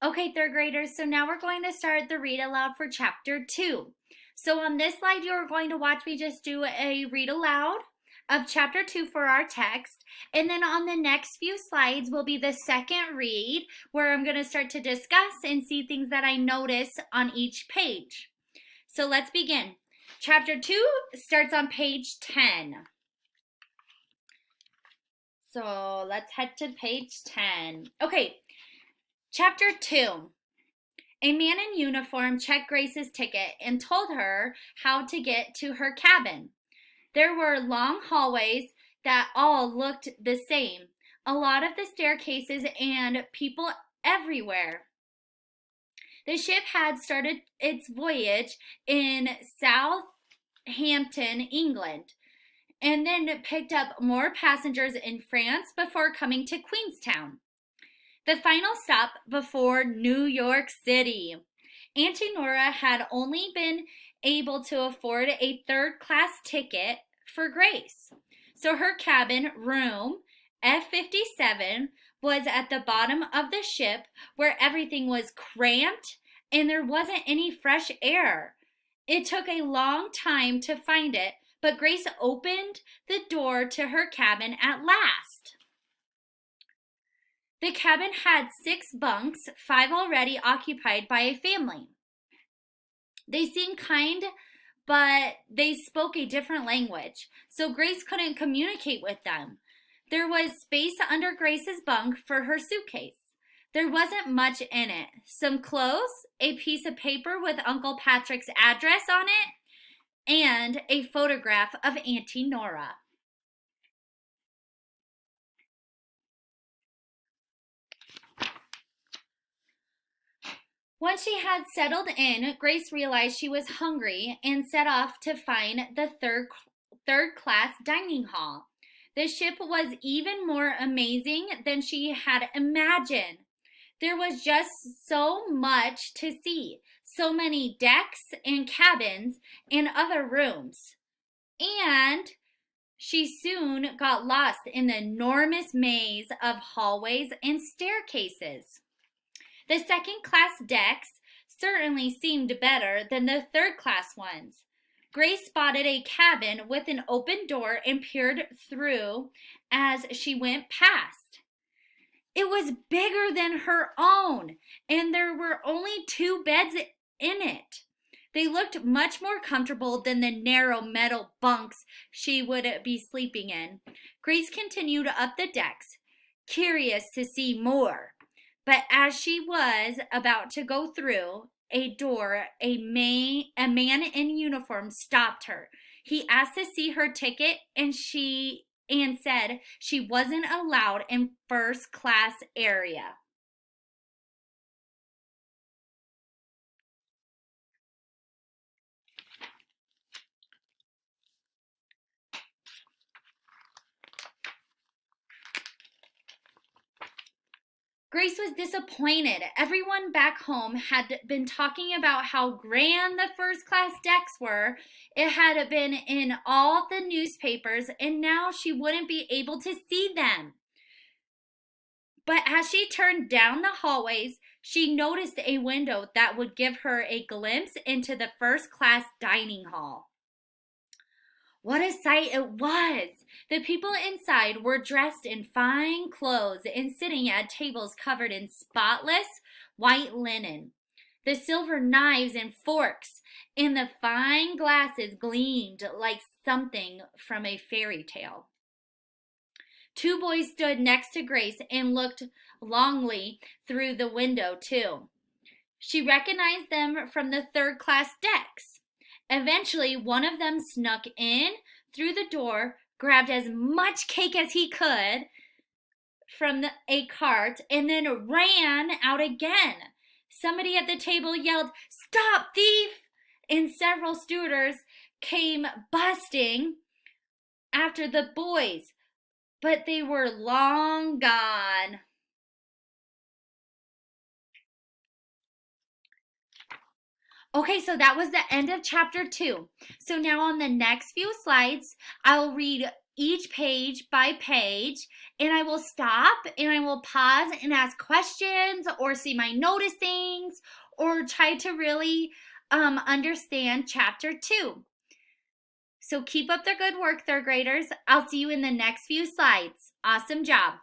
Okay, third graders, so now we're going to start the read aloud for chapter 2. So on this slide, you're going to watch me just do a read aloud of chapter 2 for our text. And then on the next few slides will be the second read, where I'm going to start to discuss and see things that I notice on each page. So let's begin. Chapter 2 starts on page 10. So let's head to page 10. Okay, chapter 2. A man in uniform checked Grace's ticket and told her how to get to her cabin. There were long hallways that all looked the same, a lot of the staircases and people everywhere. The ship had started its voyage in Southampton, England, and then picked up more passengers in France before coming to Queenstown, the final stop before New York City. Auntie Nora had only been able to afford a third-class ticket for Grace, so her cabin, room F57, was at the bottom of the ship, where everything was cramped and there wasn't any fresh air. It took a long time to find it, but Grace opened the door to her cabin at last. The cabin had 6 bunks, 5 already occupied by a family. They seemed kind, but they spoke a different language, so Grace couldn't communicate with them. There was space under Grace's bunk for her suitcase. There wasn't much in it. Some clothes, a piece of paper with Uncle Patrick's address on it, and a photograph of Auntie Nora. Once she had settled in, Grace realized she was hungry and set off to find the third-class dining hall. The ship was even more amazing than she had imagined. There was just so much to see, so many decks and cabins and other rooms. And she soon got lost in the enormous maze of hallways and staircases. The second-class decks certainly seemed better than the third-class ones. Grace spotted a cabin with an open door and peered through as she went past. It was bigger than her own, and there were only 2 beds in it. They looked much more comfortable than the narrow metal bunks she would be sleeping in. Grace continued up the decks, curious to see more. But as she was about to go through a door, a man in uniform stopped her. He asked to see her ticket, and said she wasn't allowed in first class area. Grace was disappointed. Everyone back home had been talking about how grand the first-class decks were. It had been in all the newspapers, and now she wouldn't be able to see them. But as she turned down the hallways, she noticed a window that would give her a glimpse into the first-class dining hall. What a sight it was! The people inside were dressed in fine clothes and sitting at tables covered in spotless white linen. The silver knives and forks and the fine glasses gleamed like something from a fairy tale. 2 boys stood next to Grace and looked longingly through the window, too. She recognized them from the third-class decks. Eventually, one of them snuck in through the door, grabbed as much cake as he could from a cart, and then ran out again. Somebody at the table yelled, "Stop, thief!" And several stewards came busting after the boys, but they were long gone. Okay, so that was the end of chapter 2. So now on the next few slides, I'll read each page by page, and I will stop and I will pause and ask questions or see my noticings or try to really understand chapter 2. So keep up the good work, third graders. I'll see you in the next few slides. Awesome job.